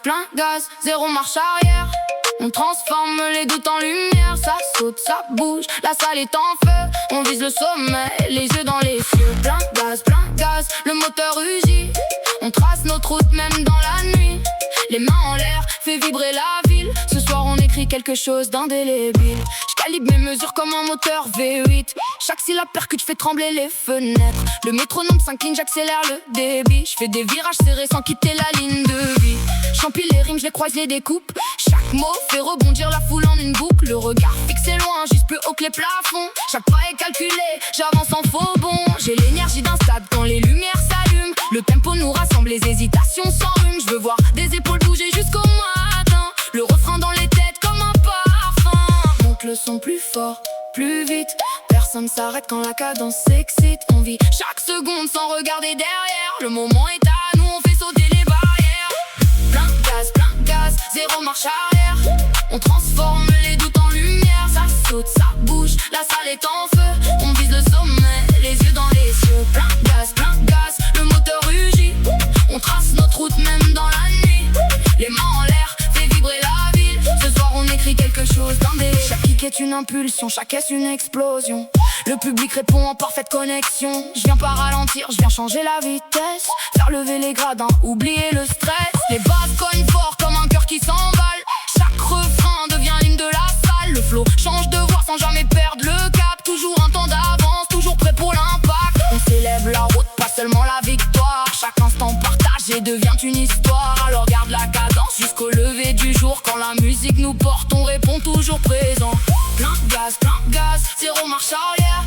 Plein gaz, zéro marche arrière. On transforme les doutes en lumière. Ça saute, ça bouge, la salle est en feu. On vise le sommet, les yeux dans les cieux. Plein gaz, le moteur rugit. On trace notre route même dans la nuit. Les mains en l'air, fait vibrer la ville. Ce soir on écrit quelque chose d'indélébile. J'calibre mes mesures comme un moteur V8. Chaque syllabe percute, fait trembler les fenêtres. Le métronome s'incline, j'accélère le débit. J'fais des virages serrés sans quitter la ligne de vie. J'empile les rimes, je les croise, les découpe. Chaque mot fait rebondir la foule en une boucle. Le regard fixé loin, juste plus haut que les plafonds. Chaque pas est calculé, j'avance en faux bond. J'ai l'énergie d'un stade quand les lumières s'allument. Le tempo nous rassemble, les hésitations s'enrhument. Je veux voir des épaules bouger jusqu'au matin. Le refrain dans les têtes comme un parfum. Monte le son plus fort, plus vite. Personne s'arrête quand la cadence s'excite. On vit chaque seconde sans regarder derrière. Le moment est à nous, on fait sauter les barrières. Plein gaz, zéro marche arrière. On transforme les doutes en lumière. Ça saute, ça bouge, la salle est en feu. On vise le sommet, les yeux dans les cieux. Plein gaz, le moteur rugit. On trace notre route même dans la nuit. Les mains en l'air, fait vibrer la ville. Ce soir on écrit quelque chose d'indélébile. Chaque kick est une impulsion, chaque caisse une explosion. Le public répond en parfaite connexion. Je viens pas ralentir, je viens changer la vitesse. Faire lever les gradins, oublier le stress. Les basses cognent fort comme un cœur qui s'emballe. Chaque refrain devient l'hymne de la salle. Le flow change de voix sans jamais perdre le cap. Toujours un temps d'avance, toujours prêt pour l'impact. On s'élève la route, pas seulement la victoire. Chaque instant partagé devient une histoire. Alors garde la cadence jusqu'au lever du jour. Quand la musique nous porte, on répond toujours présent. Plein gaz, zéro marche arrière.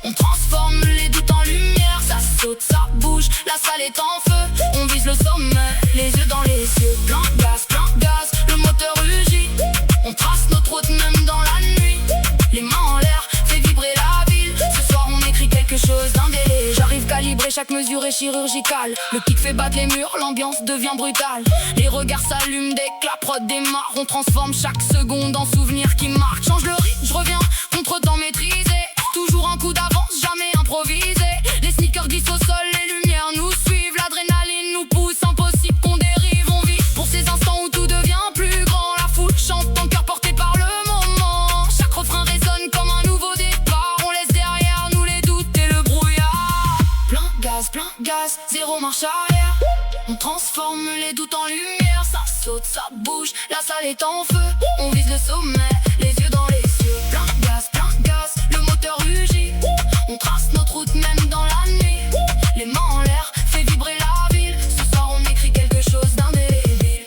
On transforme les doutes en lumière. Ça saute, ça bouge, la salle est en feu. On vise le sommet, les yeux dans les cieux. Plein gaz, le moteur rugit. On trace notre route même dans la nuit. Les mains en l'air, fait vibrer la ville. Ce soir on écrit quelque chose d'indélébile. J'arrive calibré, chaque mesure est chirurgicale. Le kick fait battre les murs, l'ambiance devient brutale. Les regards s'allument dès que la prod démarre. On transforme chaque seconde en souvenir qui marque. Change le rythme, je reviens, contre-temps maîtrisé. Toujours un coup d'avance, jamais improvisé. Les sneakers glissent au sol, les lumières nous suivent. L'adrénaline nous pousse, impossible qu'on dérive. On vit pour ces instants où tout devient plus grand. La foule chante, ton cœur porté par le moment. Chaque refrain résonne comme un nouveau départ. On laisse derrière nous les doutes et le brouillard. Plein gaz, zéro marche arrière. On transforme les doutes en lumière. Ça saute, ça bouge, la salle est en feu. On vise le sommet, les yeux dans les cieux. Plein gaz, le moteur rugit. On trace notre route même dans la nuit. Les mains en l'air, fait vibrer la ville. Ce soir on écrit quelque chose d'indélébile.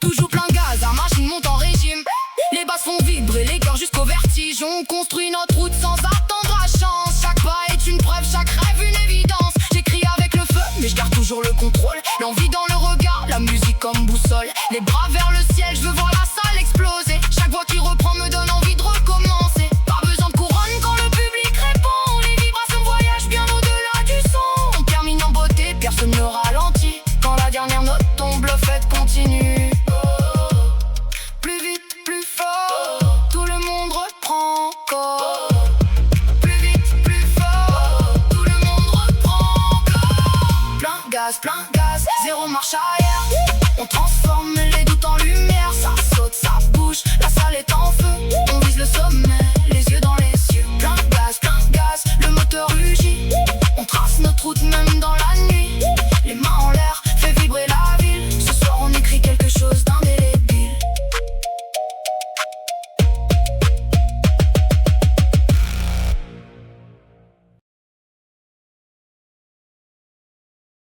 Toujours plein gaz, la machine monte en régime. Les basses font vibrer les cœurs jusqu'au vertige. On construit notre route sans attendre la chance. Chaque pas est une preuve, chaque rêve une évidence. J'écris avec le feu, mais je garde toujours le contrôle. L'envie dans le regard, la musique comme boussole. Les bras vers le ciel, je veux voir la salle exploser. Chaque voix qui reprend me donne envie de recommencer.